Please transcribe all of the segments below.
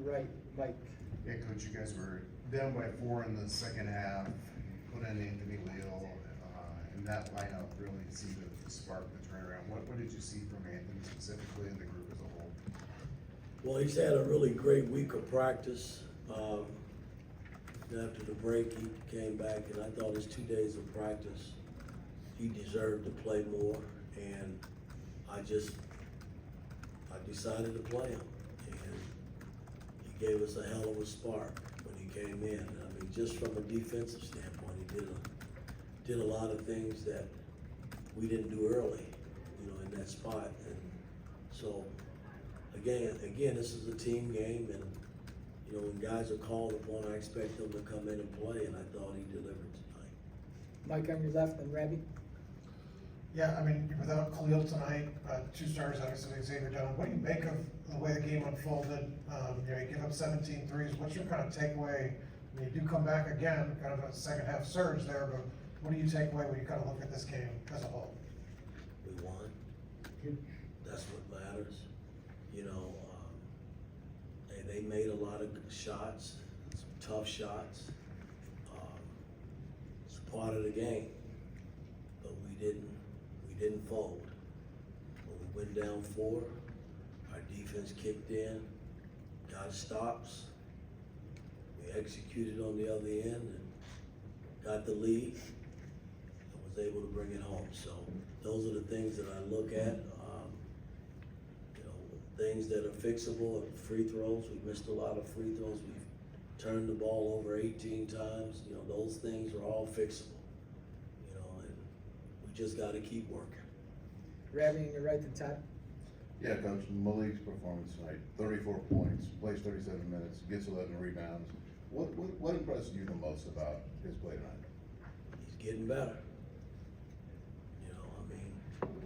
right, Mike. Yeah, Coach, you guys were down by 4 in the second half. Put in Anthony Leal, and that lineup really seemed to spark the turnaround. What did you see from Anthony specifically and the group as a whole? Well, he's had a really great week of practice. After the break, he came back, and I thought his 2 days of practice, he deserved to play more, and I decided to play him, and he gave us a hell of a spark when he came in. I mean, just from a defensive standpoint, he did a lot of things that we didn't do early, in that spot, and so again, this is a team game, and when guys are called upon, I expect them to come in and play, and I thought he delivered tonight. Mike on your left and Rabbi. Yeah, I mean, without Khalil tonight, 2 starters, obviously Xavier Dillon, what do you make of the way the game unfolded? You give up 17 threes. What's your kind of takeaway? I mean, you do come back again, kind of a second half surge there, but what do you take away when you kind of look at this game as a whole? We won. That's what matters. They made a lot of good shots, some tough shots. It's part of the game, but we didn't fold. When we went down 4, our defense kicked in, got stops. We executed on the other end and got the lead and was able to bring it home. So those are the things that I look at. Things that are fixable, free throws. We missed a lot of free throws. We've turned the ball over 18 times. Those things are all fixable. And we just got to keep working. Rabbi on your right and Todd. Yeah, Coach, Malik's performance tonight, 34 points, plays 37 minutes, gets 11 rebounds. What impressed you the most about his play tonight? He's getting better.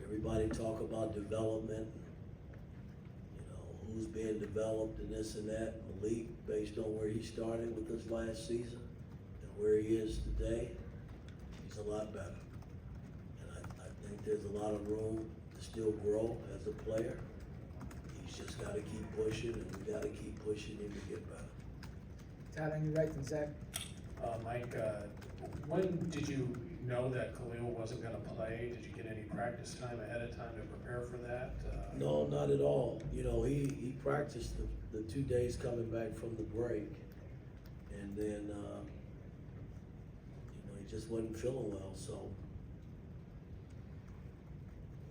Everybody talk about development. Who's being developed and this and that. Malik, based on where he started with this last season and where he is today, he's a lot better. And I think there's a lot of room to still grow as a player. He's just got to keep pushing, and we got to keep pushing him to get better. Todd on your right and Zach. Mike, when did you know that Khalil wasn't going to play? Did you get any practice time ahead of time to prepare for that? No, not at all. He practiced the 2 days coming back from the break, and then he just wasn't feeling well, so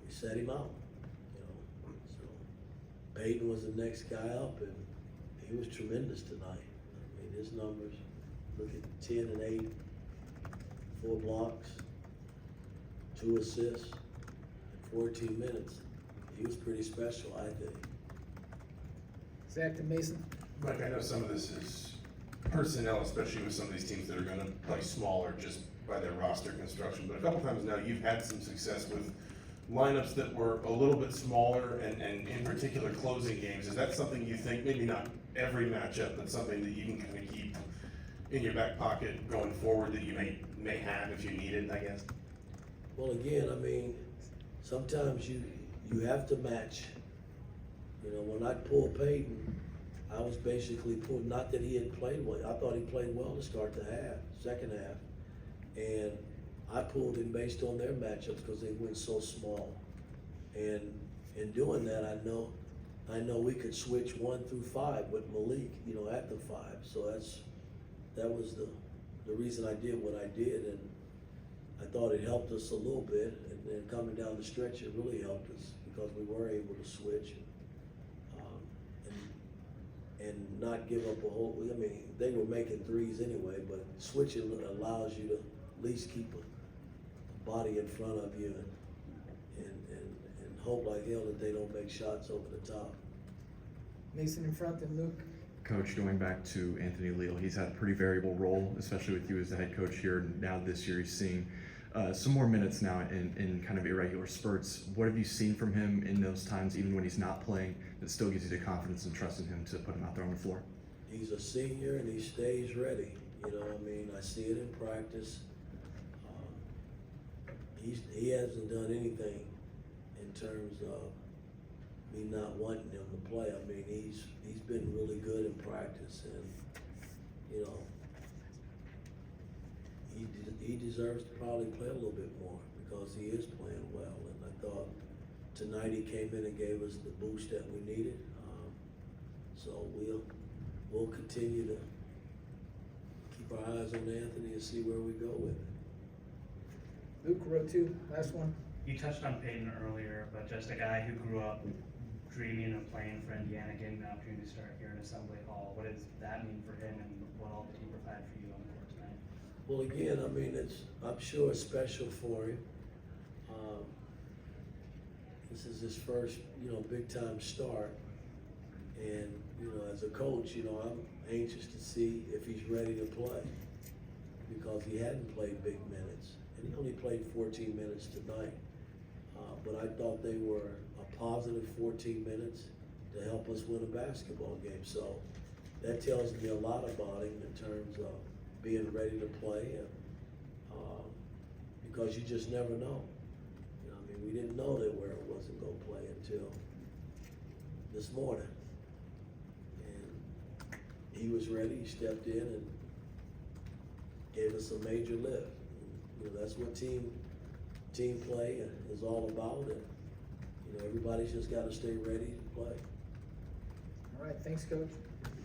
we set him out. So Peyton was the next guy up, and he was tremendous tonight. I mean, his numbers, look at 10 and 8, 4 blocks, 2 assists, in 14 minutes. He was pretty special, I think. Zach to Mason. Mike, I know some of this is personnel, especially with some of these teams that are going to play smaller just by their roster construction. But a couple times now, you've had some success with lineups that were a little bit smaller and in particular closing games. Is that something you think, maybe not every matchup, but something that you can kind of keep in your back pocket going forward that you may have if you need it, I guess? Well, again, I mean, sometimes you have to match. When I pulled Peyton, I was basically pulled, not that he had played well. I thought he played well to start the second half. And I pulled him based on their matchups because they went so small. And in doing that, I know we could switch 1 through 5 with Malik, at the 5. So that was the reason I did what I did. And I thought it helped us a little bit, and then coming down the stretch, it really helped us because we were able to switch and not give up a whole. I mean, they were making threes anyway, but switching allows you to at least keep a body in front of you and hope like hell that they don't make shots over the top. Mason in front and Luke. Coach, going back to Anthony Leal, he's had a pretty variable role, especially with you as the head coach here. Now this year he's seeing some more minutes now in kind of irregular spurts. What have you seen from him in those times, even when he's not playing, that still gives you the confidence and trust in him to put him out there on the floor? He's a senior and he stays ready. I see it in practice. He hasn't done anything in terms of me not wanting him to play. I mean, he's been really good in practice, and, you know, he deserves to probably play a little bit more because he is playing well, and I thought tonight he came in and gave us the boost that we needed. So we'll continue to keep our eyes on Anthony and see where we go with it. Luke, row two, last one. You touched on Peyton earlier, but just a guy who grew up dreaming of playing for Indiana, getting the opportunity to start here in Assembly Hall. What does that mean for him, and what all did he provide for you on the court tonight? Well, again, I mean, I'm sure it's special for him. This is his first, you know, big time start. And, you know, as a coach, you know, I'm anxious to see if he's ready to play because he hadn't played big minutes. And he only played 14 minutes tonight. But I thought they were a positive 14 minutes to help us win a basketball game. So that tells me a lot about him in terms of being ready to play, and because you just never know. You know, I mean, we didn't know that Ware wasn't going to play until this morning. And he was ready, he stepped in and gave us a major lift. You know, that's what team play is all about, and, you know, everybody's just got to stay ready to play. All right, thanks, Coach.